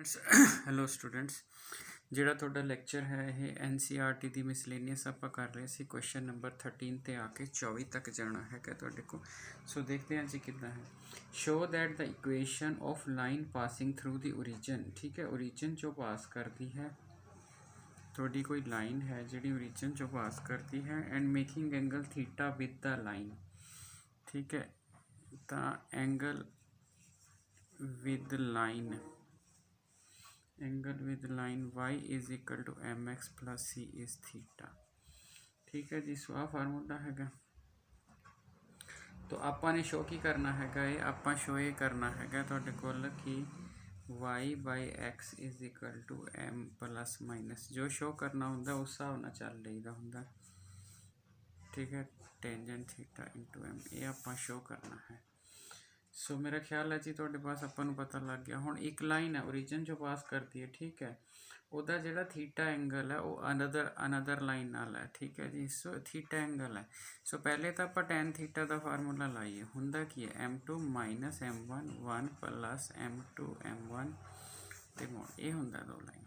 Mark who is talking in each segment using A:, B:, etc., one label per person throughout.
A: Hello students, ਜਿਹੜਾ ਤੁਹਾਡਾ lecture ਹੈ ਇਹ NCERT ਦੀ ਮਿਸਲੇਨੀਅਸ ਆਪਾਂ ਕਰ ਰਹੇ ਸੀ। ਕੁਐਸਚਨ ਨੰਬਰ 13 ਤੇ ਆ ਕੇ 24 ਤੱਕ ਜਾਣਾ ਹੈਗਾ ਤੁਹਾਡੇ ਕੋਲ। ਸੋ ਦੇਖਦੇ ਹਾਂ ਜੀ ਕਿੱਦਾਂ ਹੈ। Show that the equation of line passing through the origin, ਠੀਕ ਹੈ, ਓਰੀਜਨ ਚੋਂ ਪਾਸ ਕਰਦੀ ਹੈ ਤੁਹਾਡੀ ਕੋਈ ਲਾਈਨ ਹੈ ਜਿਹੜੀ ਓਰੀਜਨ ਚੋਂ ਪਾਸ ਕਰਦੀ ਹੈ and making angle theta with the line, ਠੀਕ ਹੈ। ਤਾਂ angle with line, angle with line y is equal to mx plus c is theta, ठीक है जी। सो आ फार्मूला हैगा। तो ਆਪਾਂ ਨੇ शो की करना हैगा ये, ਆਪਾਂ शो ये करना हैगा ਤੁਹਾਡੇ ਕੋਲ कि y by x is equal to m plus minus, जो शो करना होंगे उस हिसाब नाल चल रहीदा होंगे, ठीक है। टेंजेंट थीटा इंटू m ये ਆਪਾਂ शो करना है। सो मेरा ख्याल है जी ਤੁਹਾਡੇ पास ਆਪਾਂ ਨੂੰ पता लग गया। ਹੁਣ एक लाइन है ओरिजिन जो पास करती है, ठीक है, ਉਹਦਾ ਜਿਹੜਾ थीटा एंगल है वो अनदर लाइन नाल है, ठीक है जी। सो थीटा एंगल है। सो पहले तो आप टैन थीटा का फार्मूला लाइए, हुंदा की है m2 minus m1 1 plus m2 m1 ਤੇ ਮੋੜ, ਇਹ ਹੁੰਦਾ ਦੋ ਲਾਈਨ।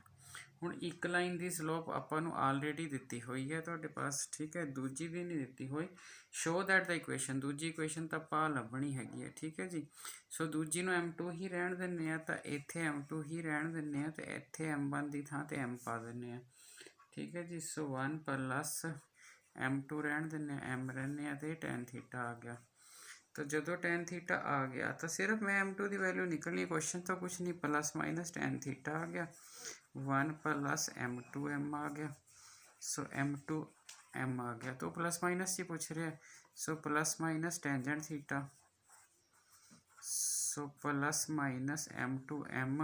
A: ਹੁਣ ਇੱਕ ਲਾਈਨ ਦੀ ਸਲੋਪ ਆਪਾਂ ਨੂੰ ਆਲਰੇਡੀ ਦਿੱਤੀ ਹੋਈ ਹੈ ਤੁਹਾਡੇ ਪਾਸ, ਠੀਕ ਹੈ, ਦੂਜੀ ਦੀ ਨਹੀਂ ਦਿੱਤੀ ਹੋਈ। ਸ਼ੋ ਦੈਟ ਦਾ ਇਕੁਏਸ਼ਨ, ਦੂਜੀ ਇਕੁਏਸ਼ਨ ਤਾਂ ਆਪਾਂ ਲੱਭਣੀ ਹੈਗੀ ਹੈ, ਠੀਕ ਹੈ ਜੀ। ਸੋ ਦੂਜੀ ਨੂੰ m2 ਹੀ ਰਹਿਣ ਦਿੰਦੇ ਆ, ਤਾਂ ਇੱਥੇ m2 ਹੀ ਰਹਿਣ ਦਿੰਦੇ ਆ, ਤੇ ਇੱਥੇ m1 ਦੀ ਥਾਂ ਤੇ m ਪਾ ਦਿੰਦੇ ਆ, ਠੀਕ ਹੈ ਜੀ। ਸੋ 1 ਪਲੱਸ m2 ਰਹਿਣ ਦਿੰਦੇ ਆ, m ਰਹਿੰਦੇ ਆ, ਤੇ ਟੈਨ ਥੀਟਾ ਆ ਗਿਆ। तो जो टैन थीटा आ गया तो सिर्फ मैं m2 की वैल्यू निकलनी, क्वेश्चन तो कुछ नहीं, प्लस माइनस टैन थीटा आ गया, 1 प्लस m2 m आ गया। सो m2 m आ गया, तो प्लस माइनस ही पूछ रहे हैं। So plus minus tangent theta, so plus minus m2 m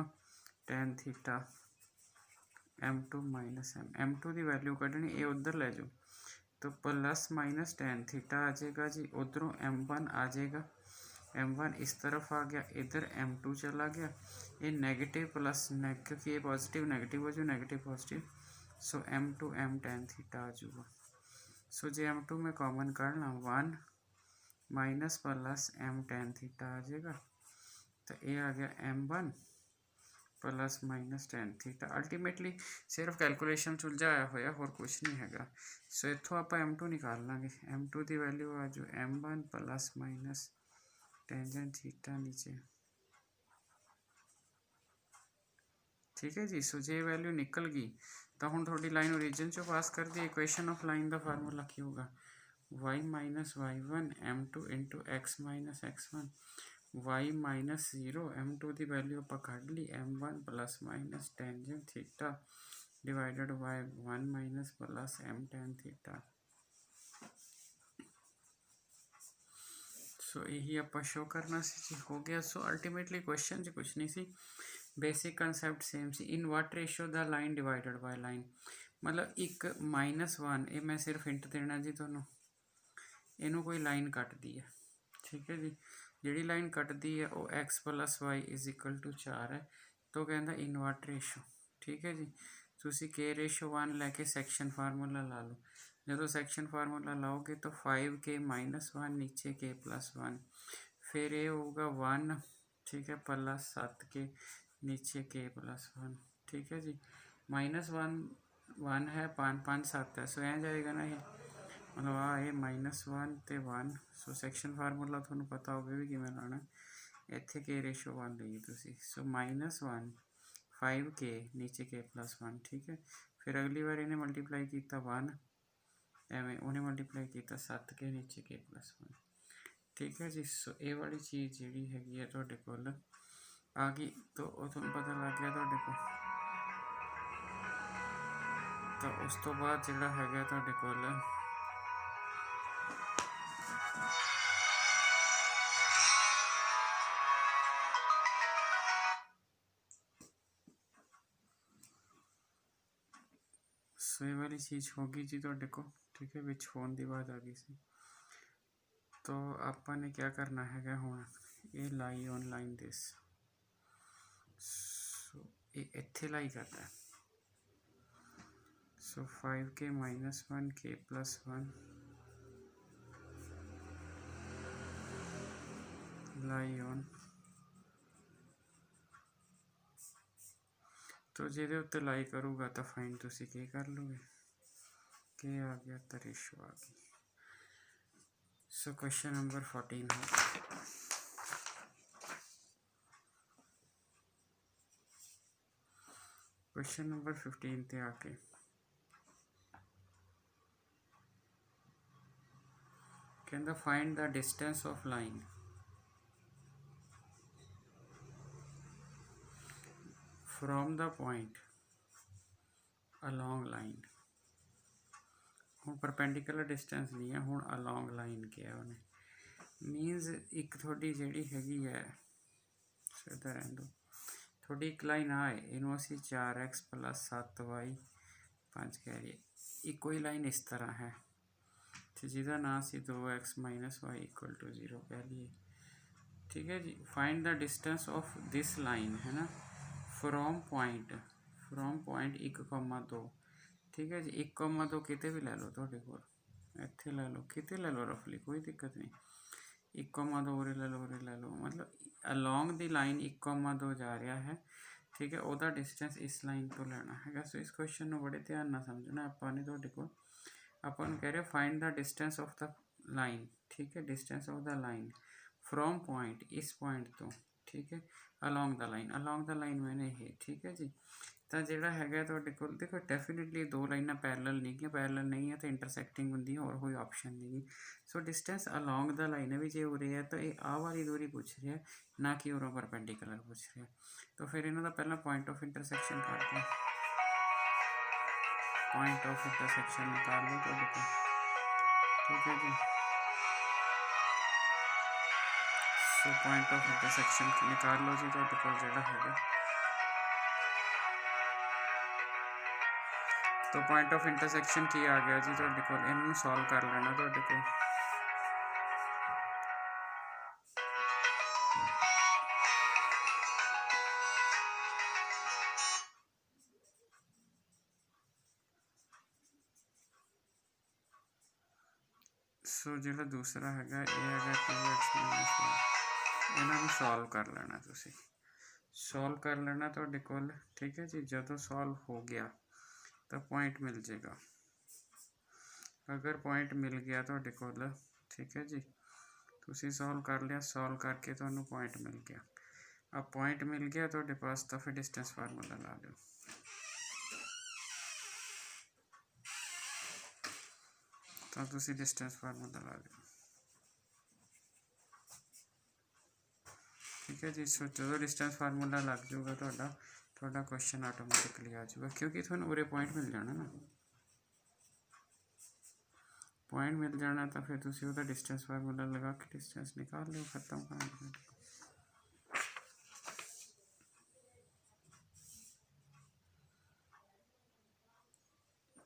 A: tan theta, m2 minus m2 की वैल्यू कढ़नी, ये उधर ले जाओ, तो प्लस माइनस टैन थीटा आ जाएगा जी। उधरों m1 आ जाएगा, m1 इस तरफ आ गया, इधर m2 चला गया, ये नेगेटिव प्लस क्योंकि ये पॉजिटिव नेगेटिव हो जाए, negative positive. So m2 m tan theta आ जाऊगा। सो जो m2 में कॉमन करना 1 minus plus m tan theta आ जाएगा, तो ये आ गया m1 plus minus tan theta. Ultimately सिर्फ कैलकुलेशन सुलझाया होया, होर कुछ नहीं हैगा। सो इत्थों आप m2 निकाल लाँगे, m2 की वैल्यू आ जो m1 plus minus tangent theta नीचे, ठीक है जी। सो जे वैल्यू निकल गई तो हुण थोड़ी लाइन ओरिजिन चो पास कर दी। इक्वेशन ऑफ लाइन का फार्मूला की होगा y minus y1 m2 into x minus x1 y minus 0 m2 की वैल्यू आप कढ़ ली, m1 plus minus tangent theta divided by 1 minus plus m tan theta. So यही आप शो करना सी, हो गया। सो अल्टीमेटली क्वेश्चन च कुछ नहीं सी, बेसिक कंसैप्ट सेम सी। In what ratio the line divided by line, मतलब एक -1, ये मैं सिर्फ हिंट देना जी थोनों, इनू कोई लाइन कटती है, ठीक है जी। जी लाइन कटती है वो x plus y is equal to 4 है, तो कहता इनवर्ट रेशो, ठीक है जी। तुसी k रेशो 1 लैके सैक्शन फार्मूला ला लो, जो सैक्शन फार्मूला लाओगे तो 5k माइनस 1 नीचे k प्लस 1, फिर ये होगा 1, ठीक है, प्लस 7k नीचे k प्लस 1, ठीक है जी। -1 है, 5 7 है, सो ऐ जाएगा ना ये, मतलब ये -1 ਤੇ 1। सो सैक्शन फार्मूला ਤੁਹਾਨੂੰ पता होगा भी किमें लाना, इत्थे k रेशो 1 लईए तुसी। सो -1 5k नीचे k प्लस 1, ठीक है। फिर अगली बार इन्हें मल्टीप्लाई किया 1, एवें उन्हें मल्टीप्लाई किया 7k नीचे k प्लस 1, ठीक है जी। सो ये वाली चीज़ जी हैगी है तुहाडे कोल आ गई, तो तुहानूं पता लग गया तुहाडे कोल। तो उस तो बाद जिहड़ा हैगा तुहाडे कोल सो ये वाली चीज़ होगी जी तुहाडे को, ठीक है। विच फोन की आवाज़ आ गई सी, तो आपा ने क्या करना है हुण, ये लाई ऑन लाइन दिस, सो ये इत्थे लाई करता है। सो 5k minus 1 k plus 1 lie on तो ਜਿਹਦੇ ਉੱਤੇ ਲਾਈ ਕਰੂਗਾ ਤਾਂ ਫਾਈਨ ਤੁਸੀਂ ਕੀ ਕਰ ਲੋਗੇ, ਕੀ ਆ ਗਿਆ ਤਾਂ ਰੇਸ਼ੋ ਆ ਗਈ। ਸੋ ਕੁਐਸਚਨ ਨੰਬਰ 14 ਹੈ। क्वेश्चन नंबर 15 पे आके कहता find the distance of line from the point along line. हूँ परपेंडिकुलर डिस्टेंस नहीं है, हूँ अलोंग लाइन किया उन्हें। मीनस एक थोड़ी जी हैगी है सीधा रहन दो, थोड़ी एक लाइन आए इनू असी 4x + 7y 5 कह रही है। एक कोई लाइन इस तरह है तो जिसका ना असी 2x - y = 0 कह लिए। ठीक है जी। Find the distance of this line है ना फ्रॉम पॉइंट 1,2। ठीक है जी। 1,2 किते भी लै लो, तुहाडे कोल इत्थे लै लो, किते लै लो, रफली कोई दिक्कत नहीं। 1,2 उरे लै लो, उरे लै लो, मतलब अलोंग दी लाइन 1,2 जा रहा है। ठीक है, वह डिस्टेंस इस लाइन तो लेना है। सो इस क्वेश्चन को बड़े ध्यान ना समझना। आपने तुहाडे कोल अपन कह रहे find the distance of the line. ठीक है, distance of the line from point, इस पॉइंट तो। ठीक है, अलोंग द लाइन मैंने ये। ठीक है जी। तो जोड़ा है तो देखो डेफिनेटली दो लाइना पैरल नहीं है तो इंटरसैक्टिंग होंगी, और कोई ऑप्शन नहीं। So distance along the line है भी जो उरे है तो ये आ वाली दूरी पूछ रहा है, ना कि उरों परपेंडिकुलर पूछ रहा है। तो फिर इन्हों का पहला पॉइंट ऑफ इंटरसैक्शन कर दो, पॉइंट ऑफ इंटरसैक्शन निकाल लो तो। ठीक है जी। सो पॉइंट ऑफ इंटरसैक्शन निकाल लो जी, तो जोड़ा है तो पॉइंट ऑफ इंटरसैक्शन की आ गया जी तुहाडे कोल। इन्हूं सॉल्व कर लेना तुहाडे कोल। सो जो दूसरा है ये है 2x - 1 इन्हों सॉल्व कर लेना, तुसी सॉल्व कर लेना तुहाडे कोल। ठीक है जी। जदों सॉल्व हो गया तो पॉइंट मिल जाएगा। अगर पॉइंट मिल गया तुहाडे कोल, ठीक है जी, तुसी सॉल्व कर लिया, सॉल्व करके तुहानूं पॉइंट मिल गया। अब पॉइंट मिल गया तुहाडे पास तो फिर डिस्टेंस फार्मूला ला लो। तो तुसी डिस्टेंस फार्मूला ला लो। ठीक है जी। सो जो डिस्टेंस फार्मूला लग जाऊगा थोड़ा क्वेश्चन ऑटोमैटिकली आ जाऊगा, क्योंकि थोड़ा उरे पॉइंट मिल जाना ना, पॉइंट मिल जाना तो फिर तुसी उहदा डिस्टेंस फार्मूला लगा के डिस्टेंस निकाल लो, खत्म कहानी।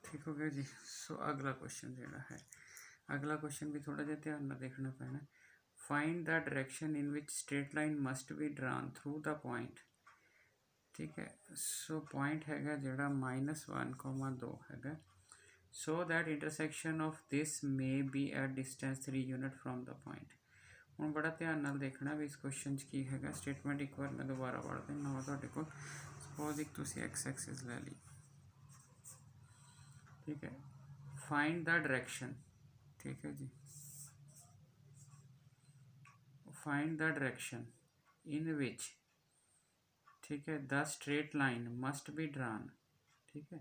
A: ठीक हो गया जी। सो अगला क्वेश्चन जोड़ा है, अगला क्वेश्चन भी थोड़ा जिहा ध्यान नाल देखना पैना। Find the direction in which straight line must be drawn through the point. ठीक है। सो पॉइंट हैगा जोड़ा -1,2 हैगा। So that intersection of this may be at distance 3 unit from the point. हूँ बड़ा ध्यान नाल देखना भी इस क्वेश्चन की है स्टेटमेंट। एक बार मैं दोबारा पढ़ देना वा तुहाडे कोल। सपोज एक तुसी एक्स एक्सिस लै ली। ठीक है। Find the direction. ठीक है जी। फाइंड द डायरेक्शन इन विच, ठीक है, the straight line must be drawn. ठीक है।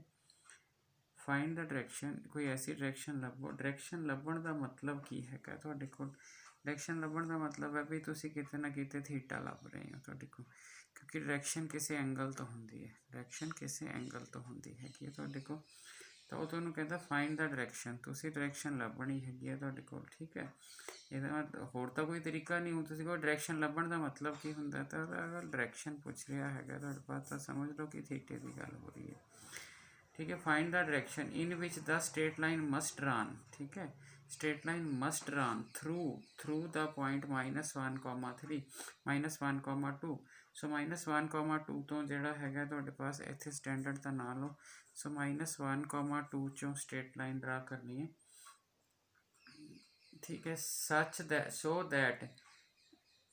A: फाइंड द डायरेक्शन, कोई ऐसी डायरेक्शन लभो। डायरेक्शन लभण का मतलब की है तुहाडे कोल? डायरेक्शन लभण का मतलब है भी तुसी किते ना किते थीटा लभ रहे हो तुहाडे कोल, क्योंकि डायरेक्शन किसी एंगल तो होंदी है, डायरेक्शन किसी एंगल तो होंदी है तुहाडे कोल। तो वह तुहानूं कहता फाइंड द डायरेक्शन, तुसी डायरेक्शन लभनी है तुहाडे कोल। ठीक है। ये होर तो कोई तरीका नहीं। तुसी कोई डायरेक्शन लभण का मतलब की हुंदा, तो अगर डायरेक्शन पूछ रहा है तुहाडे पास तो समझ लो कि थीटे की गल हो रही है। ठीक है। Find the direction in which the straight line must run. ठीक है। Straight line must run through the point -1,3 -1,2। सो -1,2 तो जोड़ा है तुहाडे पास इत्थे स्टैंडर्ड का ना लो। सो -1,2 चों स्ट्रेट लाइन ड्रा करनी है। ठीक है। Such that so that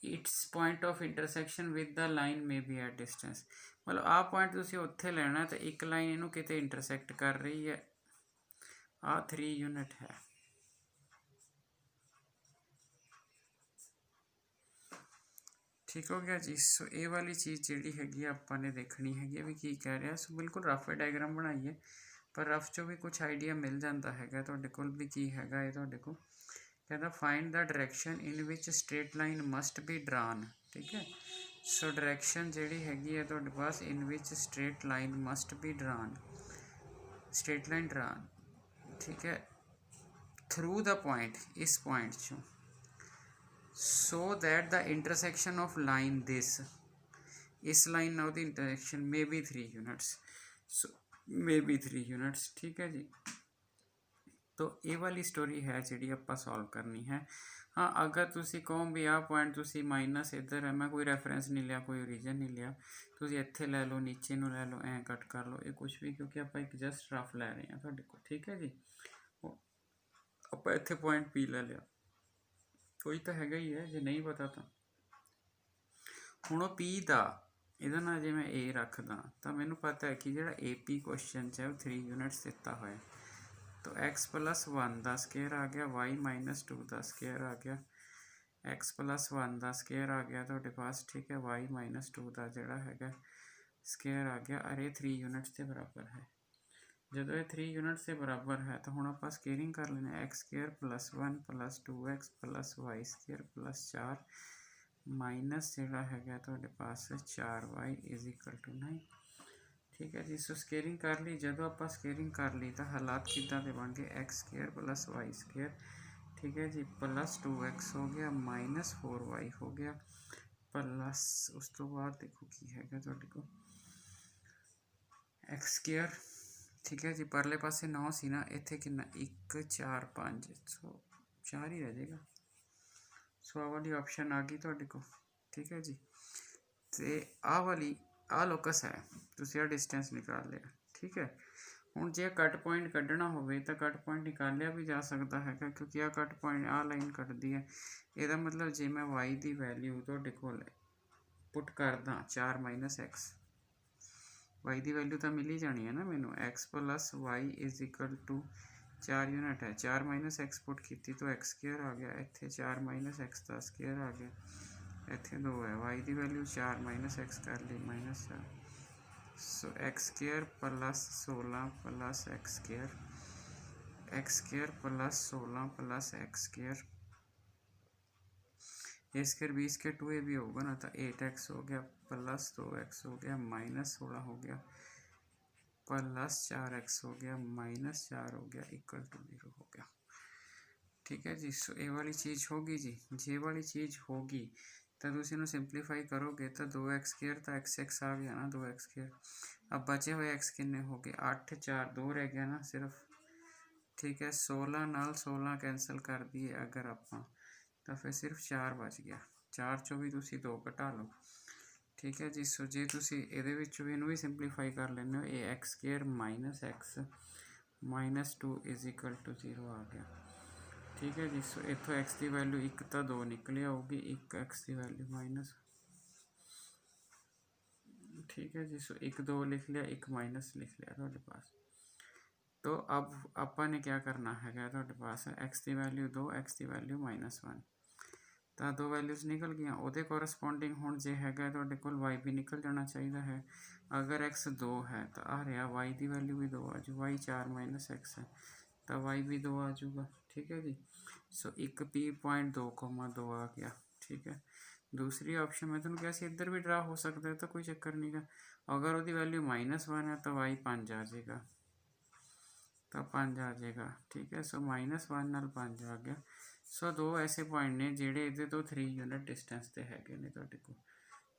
A: it's point of intersection with the line may be at distance. मतलब आ पॉइंट तुसीं उत्थे लेना तो एक लाइन इनू किते इंटरसैक्ट कर रही है, आ 3 यूनिट है। ठीक हो गया जी। सो ये वाली चीज़ जी हैगी ਆਪਾਂ ने देखनी हैगी भी की कह रहा। सो बिल्कुल रफ डायग्राम बनाइए, पर रफ चो भी कुछ आइडिया मिल जाता है तुहाडे कोल भी की हैगा ये तुहाडे कोल। कहता find the direction in which straight line must be drawn. ठीक है, सो डायरैक्शन जी हैगी है तुहाडे पास in which straight line must be drawn, straight line drawn. ठीक है, थ्रू द पॉइंट, इस पॉइंट चो, so that the intersection of line this, इस लाइन ना intersection may be 3 units, so may be 3 units. ठीक है जी, तो ये वाली स्टोरी है जी आप सॉल्व करनी है। हाँ, अगर तुसी कहो भी आ पॉइंट तुसी माइनस इधर है, मैं कोई रेफरेंस नहीं लिया, कोई ओरिजन नहीं लिया, तुसी इत्थे लै लो, नीचे नू लै लो, ऐ कट कर लो, ये कुछ भी, क्योंकि आप एक जस्ट रफ लै रहे हैं तुहाडे कोल। ठीक है जी, आप इत्थे पॉइंट पी लै लिया, कोई तो हैगा ही है, जे नहीं पता तो हुण पी दा ਇਹਦਾ ਨਾਲ ਜੇ मैं ए रखदा तो मैनू पता है कि जो AP क्वेश्चन है वो 3 यूनिट्स दिता हुआ है। तो x + 1 का स्केयर आ गया, y - 2 का स्केयर आ गया, x + 1 का स्केयर आ गया तुहाडे पास। ठीक है, y - 2 का जोड़ा है स्केयर आ गया, और ये 3 यूनिट्स के बराबर है। जो ये 3 यूनिट्स के बराबर है तो हुण आपां स्केयरिंग कर लें, x² + 1 + 2x + y² + 4 माइनस जोड़ा है तो पास 4y = 9। ठीक है जी, सो स्केयरिंग कर ली। जो आप स्केयरिंग कर ली तो हालात किदा के बन गए, x² + y²। ठीक है जी, + 2x हो गया, -4y हो गया, प्लस उस तो बाद देखो की है तो x²। ठीक है जी, परले पासे 9 सी ना, इत्थे कितना 1 4 5, सो 4 ही रह जाएगा। सो आ वाली ऑप्शन आ गई तुहाडे को। ठीक है जी, तो आ वाली आ लोकस है, तुसीं आ डिस्टेंस निकाल लिया। ठीक है, हुण जे कट पॉइंट कढ़ना होवे तो कट पॉइंट निकालिया भी जा सकता है, क्योंकि आ कट पॉइंट आ लाइन कटदी है। ਇਹਦਾ मतलब जे मैं y की वैल्यू तुहाडे कोल पुट करदा 4 - x, y की वैल्यू तो मिल ही जानी है ना मैनू, x + y = 4 यूनिट है। 4 - x पुट की तो x² आ गया, इत्थे 4 - x का स्केयर आ गया, इत्थे 2 है, y की वैल्यू 4 - x कर ली -4, सो x² + 16 + x², x² + 16 + x², ए स्क्र बी स्क्र 2 भी होगा ना, तो 8x हो गया, + 2x हो गया, -16 हो गया, + 4x हो गया, -4 हो गया, = 0 हो गया। ठीक है जी, सो ये वाली चीज़ होगी जी। जे वाली चीज़ होगी तो तुम इन्हें सिंपलीफाई करोगे तो 2x² तो x आ गया ना, 2x²। अब बचे हुए x किन्ने हो गए, 8 4 2 रह गया ना सिर्फ। ठीक है, 16 नाल 16 कैंसल कर दिए अगर आप, तो फिर सिर्फ 4 बच गया, 4 चो भी तुसी 2 घटा लो। ठीक है जी, सो जे तुसी इहदे विचों भी इनू भी सिंपलीफाई कर लेने हो, ये x² - x - 2 = 0 आ गया। ठीक है जी, सो इतों x की वैल्यू 1 तो 2 निकली आऊगी, 1 x की वैल्यू माइनस। ठीक है जी, सो 1 2 लिख लिया, 1 माइनस लिख लिया तुहाडे पास। तो अब आपां ने क्या करना है तुहाडे पास, x की वैल्यू 2, x की वैल्यू -1, तो 2 वैल्यूज़ निकल गई। वो कोरसपोंडिंग हुण जे हैगा तुहाडे कोल y भी निकल जाना चाहिए है। अगर x 2 है तो आ रहा y की वैल्यू भी 2 आ जू, y 4 - x है तो y भी 2 आ जूगा। ठीक है जी, सो एक P.2,2 आ गया। ठीक है, दूसरी ऑप्शन में तुहानूं कहा इधर भी ड्रा हो सकता है, तो कोई चक्कर नहीं गा। अगर वो वैल्यू -1 है तो y 5 आ जाएगा, तो 5 आ जाएगा। ठीक है, सो -1 नाल 5 आ गया। सो 2 ऐसे पॉइंट ने जिहड़े इहदे तो 3 यूनिट डिस्टेंस ते हैगे ने तुहाडे कोल।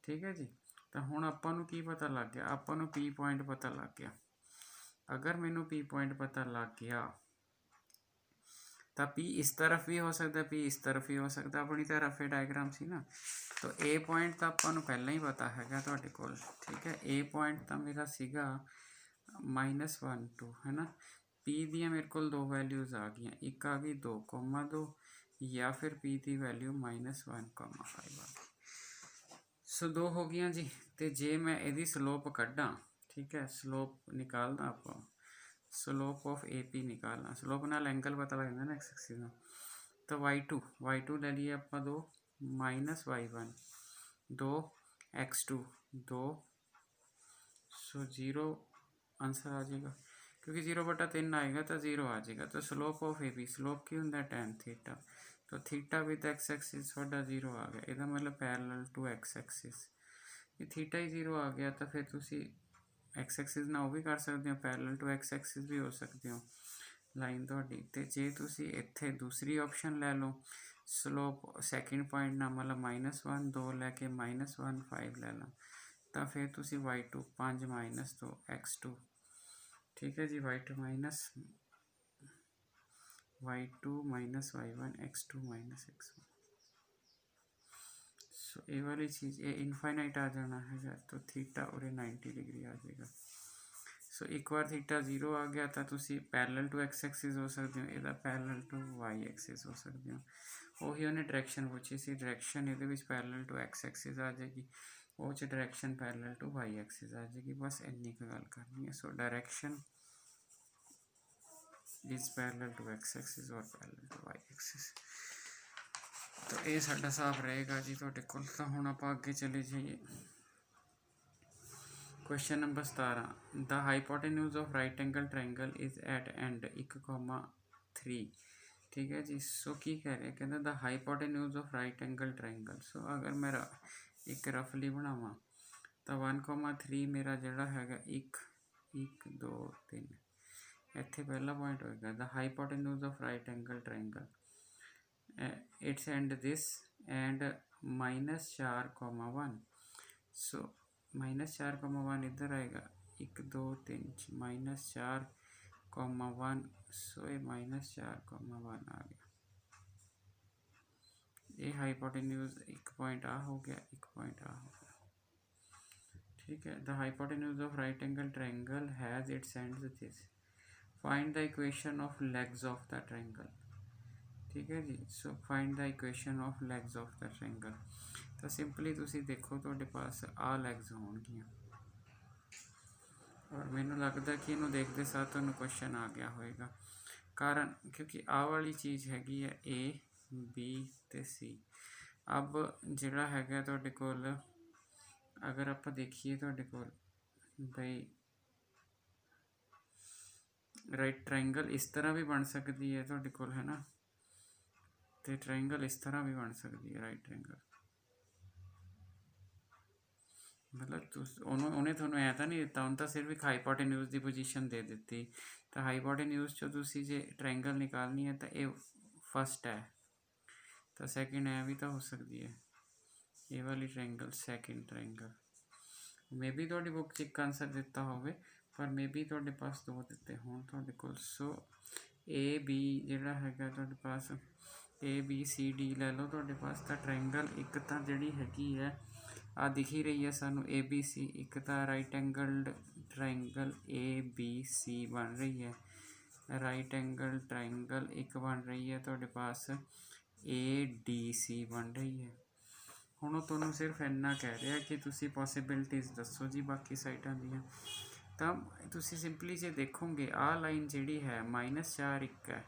A: ठीक है जी, तो हुण आपां नूं की पता लग गया, आपां नूं P पॉइंट पता लग गया। अगर मैनू P पॉइंट पता लग गया तो P इस तरफ भी हो सकता, P इस तरफ भी हो सकता, अपनी तो रफे डायग्राम सी ना। तो A पॉइंट तो आपां नूं पहलां ही पता हैगा तुहाडे कोल। ठीक है, A पॉइंट तो मेरा सीगा -1 2 है ना। P दियां मेरे कोल 2 वैल्यूज़ आ गई, एक आ गई 2,2 या फिर P की वैल्यू -1,5 आ गई। सो 2 हो गई जी। तो जे मैं यदी स्लोप कड्डा, ठीक है, स्लोप निकालना आप, स्लोप ऑफ ए पी निकालना, स्लोप नाल एंगल पता लग जाता ना एक्स एक्सिस का। तो y2 ले लिए आप 2 माइनस y1 2 x2 2, सो 0 आंसर आ जाएगा, क्योंकि 0/3 आएगा तो 0 आ जाएगा। तो slope of A B, slope की होंगे tan थीटा, तो थीटा विद एक्स एक्सिस थोड़ा 0 आ गया, यदा मतलब पैरेलल टू एक्स एक्सिस। ये थीटा ही 0 आ गया तो फिर तुसी एक्स एक्सिस ना वो भी कर सकते हो, पैरेलल टू एक्स एक्सिस भी हो सकते हो लाइन थोड़ी। तो जे तुसी इत्थे दूसरी ऑप्शन ले लो, स्लोप सैकेंड पॉइंट ना मतलब -1 2 लैके -1 5 ले लो, तो फिर तुसी y2 5 - 2 x2, ठीक है जी, y2 minus y1 x2 x1। सो ये वाली चीज़ ये इनफाइनाइट आ जाना है, तो थीटा और 90 डिग्री आ जाएगा। सो एक बार थीटा 0 आ गया तो तुसी पैरेलल टू एक्स एक्सिस हो सकते हो, यदा पैरेलल टू वाई एक्सिस हो सकते हो। वही उन्हें डायरैक्शन पूछी सी, डायरैक्शन ये पैरेलल टू एक्स एक्सिस आ जाएगी, वो direction parallel to Y axis आ जाएगी। बस इन्नी की गल करनी है। So direction is parallel to x axis और पैरेलल टू वाई एक्सिस। तो ये साडा हिसाब रहेगा जी तुहाडे कोल। तो हुण आपां अगे चले जाइए। Question number 17, the hypotenuse of right angle triangle is at and 1,3, ठीक है जी। सो की कह रहे हैं, कहते the hypotenuse of right angle triangle. So अगर मैं एक रफली बनावा तो 1,3 मेरा जोड़ा है 1 1 2 3, इत्थे पहला पॉइंट होएगा the hypotenuse of right angle triangle it's and this and -4,1। सो -4,1 इधर आएगा 1 2 3 -4,1। सो ये -4,1 आ गया। ये हाइपोटेन्यूज एक पॉइंट आ हो गया, एक पॉइंट आ हो गया, ठीक है। The hypotenuse of right angle triangle has its ends this, find the equation of legs of the triangle, ठीक है जी। So find the equation of legs of the triangle. तो सिंपली तुसी देखो तुहाडे पास आ लेग्स होणगियां, और मैनू लगता कि इनू देखते साथ तुहानू क्वेश्चन आ गया होएगा, कारण क्योंकि आ वाली चीज़ हैगी है ए बी ते सी। अब जिहड़ा हैगा तुहाडे कोल, अगर आप देखिए तुहाडे कोल बई राइट ट्रायंगल इस तरह भी बन सकती है तुहाडे कोल, है ना, तो ट्रायंगल इस तरह भी बन सकती है राइट ट्रायंगल। मतलब उन्हें थोनों ऐ तो नहीं दिता, उन्हें तो सिर्फ एक हाइपोटेन्यूज की पोजीशन दे दी। तो हाइपोटेन्यूज चो तुसी जे ट्रायंगल निकालनी है तो ये फस्ट है, तो सैकेंड है भी तो हो सकती है, ये वाली triangle second triangle. May be तुहाडी बुक च एक आंसर दिता होवे, पर मे बी तुहाडे पास 2 दिते होण तुहाडे कोल। सो ए बी जिहड़ा हैगा तुहाडे पास ए बी सी डी लै लो तुहाडे पास। तो ट्रायंगल एक तो जिहड़ी हैगी है आ दिख ही रही है सानू ए बी सी, एक तो right angled triangle A B C बन रही है, राइट एंगल ट्रायंगल एक बन रही है तुहाडे पास ए डी सी बन रही है। हुण तुहानू सिर्फ इन्ना कह रहा कि तुसी पॉसिबिलिटीज़ दसो जी बाकी साइडां दियां। तो तुसी सिंपली जे देखोगे आ लाइन जिहड़ी है -4 1 है,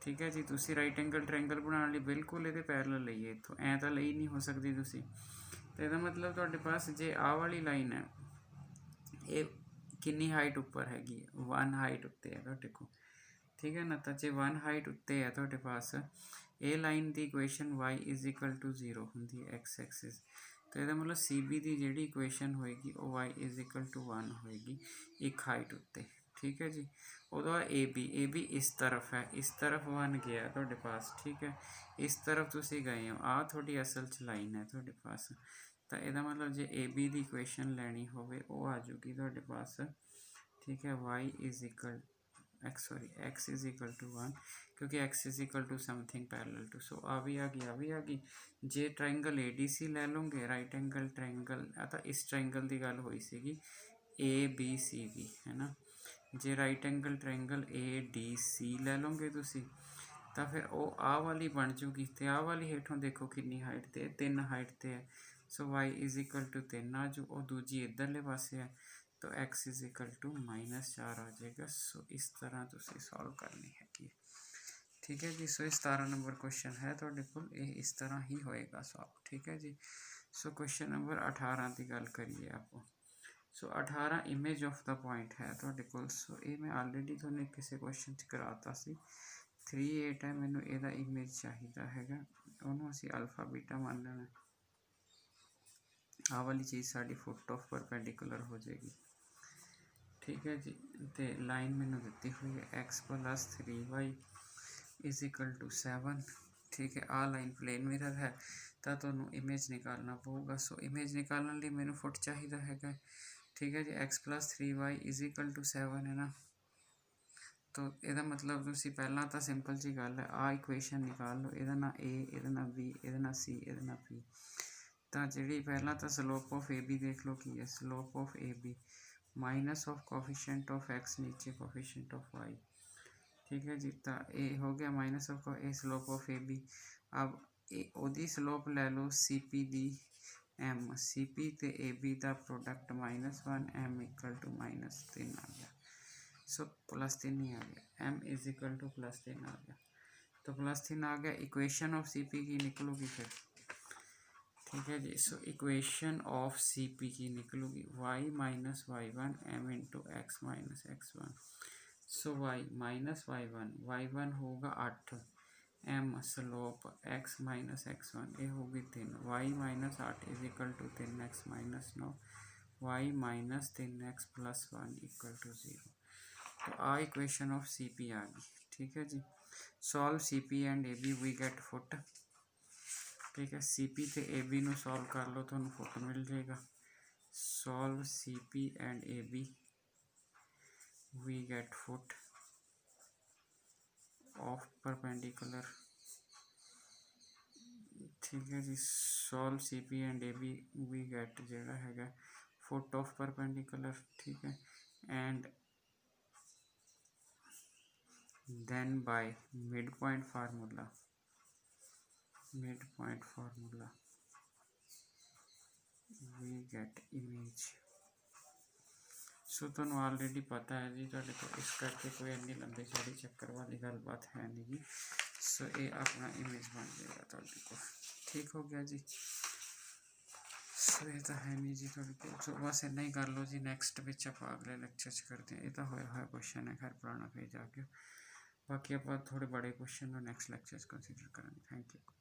A: ठीक है जी। तुसी राइट एंगल ट्रायंगल बनाने लई बिल्कुल ये पैरेलल लईए, इत्थों ऐ तो लई नहीं हो सकती तुसी। तो यदा मतलब तुहाडे पास जे आ वाली लाइन है, ये कितनी हाइट उपर हैगी, 1 हाइट उत्ते है तुहाडे कोल, ठीक है ना। तो जे 1 हाइट उत्ते है तुहाडे पास, ए लाइन की इक्वेशन y = 0 होंगी एक्स एक्सिस। तो यदा मतलब सी बी की जी इक्वेशन होएगी वो y = 1 होएगी एक हाइट उत्ते, ठीक है जी। उदो ए बी इस तरफ है, इस तरफ 1 गया तुहाडे पास, ठीक है, इस तरफ तुसी गए हो, आ थोड़ी असल च लाइन है तुहाडे पास। तो यदा मतलब जे ए बी की इक्वेशन लैनी होवे वो आ जाऊगी तुहाडे पास, ठीक है, x = 1, क्योंकि x = समथिंग पैरेलल टू। सो आ भी आ गई। जे ट्रायंगल ए डी सी लै लोगे राइट एंगल ट्रायंगल, तो इस ट्रायंगल की गल हुई सी ए बी सी बी, है ना। जे right angle triangle A D C लै लोगे तुसी, तो फिर वो आ वाली बन जूगी। तो आ वाली हेठों देखो कितनी हाइट ते 3 हाइट ते है, सो y इज इक्वल टू 3 आ जू और दूजी इधरले पासे है तो x इज इक्वल टू -4 आ जाएगा। सो इस तरह तुसी सॉल्व करनी है कि ठीक है जी। सो 17 नंबर क्वेश्चन है तुहाडे कोल, इस तरह ही होएगा सॉल्व। ठीक है जी। सो क्वेश्चन नंबर 18 की गल करिए आप। सो 18 इमेज ऑफ द पॉइंट है तुहाडे कोल। सो ये मैं ऑलरेडी तुहानू किसी क्वेश्चन च कराता सी। 3 8 है, मैनू ਇਹਦਾ इमेज चाहिदा हैगा, ਉਹਨੂੰ ਅਸੀਂ अल्फा बीटा मान लेना। आ वाली चीज़ साड़ी फुट ऑफ परपेंडिकुलर हो जाएगी। ठीक है जी। तो लाइन मैनू दी हुई है x + 3y is equal to 7। ठीक है, आ लाइन प्लेन मिरर है तो तुहानू इमेज निकालना पऊगा। सो इमेज निकालने लिए मैनू फुट चाहिदा हैगा। ठीक है जी। x + 3y is equal to 7 है ना, तो यदा मतलब तुसी पहला तो सिंपल जी गल है, आ इक्वेशन निकाल लो, ये ना ए, ये ना बी, ये ना सी, ये ना पी। तो जी पहला तो स्लोप ऑफ ए बी देख लो की है, slope of A B minus of coefficient of x नीचे कोफिशिएंट ऑफ वाई। ठीक है जी। तो ए हो गया minus of a slope of A B. अब ओदी स्लोप ले लो सी पी दी एम, सी पी तो ए बी का प्रोडक्ट -1 एम इक्वल टू -3 आ गया। सो +3 ही आ गया, m इज इक्वल टू +3 आ गया। तो +3 आ गया, इक्वेशन ऑफ सी पी की निकलूगी फिर। ठीक है जी। So equation of C P की निकलूगी y - y1 m into x - x1। So y - y1 होगा 8 m स्लोप x - x1 ये होगी 3, y - 8 is equal to 3x - 9 y - 3x + 1 equal to 0। तो आ इक्वेशन ऑफ सी पी आ गई। ठीक है जी। Solve C P and A B we get foot. ठीक है, सी पी तो ए बी सॉल्व कर लो तो फुट मिल जाएगा। Solve C P and A B we get foot of perpendicular. ठीक है जी। Solve C P and A B we get जोड़ा है फुट ऑफ परपेंडिकुलर। ठीक है, and then by midpoint formula we get image। So तुहानू already पता है जी तुहाडे को, इस करके कोई इन्नी लंबी चौड़ी चक्कर वाली गलबात है नहीं जी। सो ये अपना इमेज बन जाएगा तुहाडे को। ठीक हो गया जी। सो ये तो है नहीं जी तुहाडे को। सो बस इन्ना ही कर लो जी। नैक्सट विच आप अगले लेक्चर करते हैं। ये तो होया क्वेश्चन है, खैर पुराना पेज आ गया। बाकी आप थोड़े बड़े क्वेश्चन नैक्सट लेक्चर कंसीडर करेंगे। Thank you.